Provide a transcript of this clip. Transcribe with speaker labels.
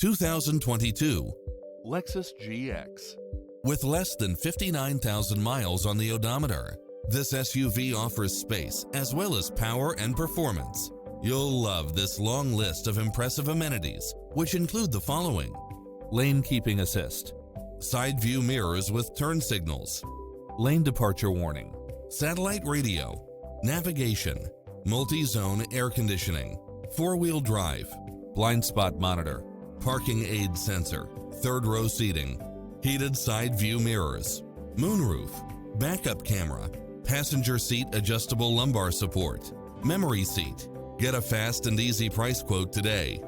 Speaker 1: 2022 Lexus GX. With less than 59,000 miles on the odometer, this SUV offers space as well as power and performance. You'll love this long list of impressive amenities, which include the following: lane keeping assist, side view mirrors with turn signals, lane departure warning, satellite radio, navigation, multi-zone air conditioning, four-wheel drive, blind spot monitor, parking aid sensor, third row seating, heated side view mirrors, moonroof, backup camera, passenger seat adjustable lumbar support, memory seat. Get a fast and easy price quote today.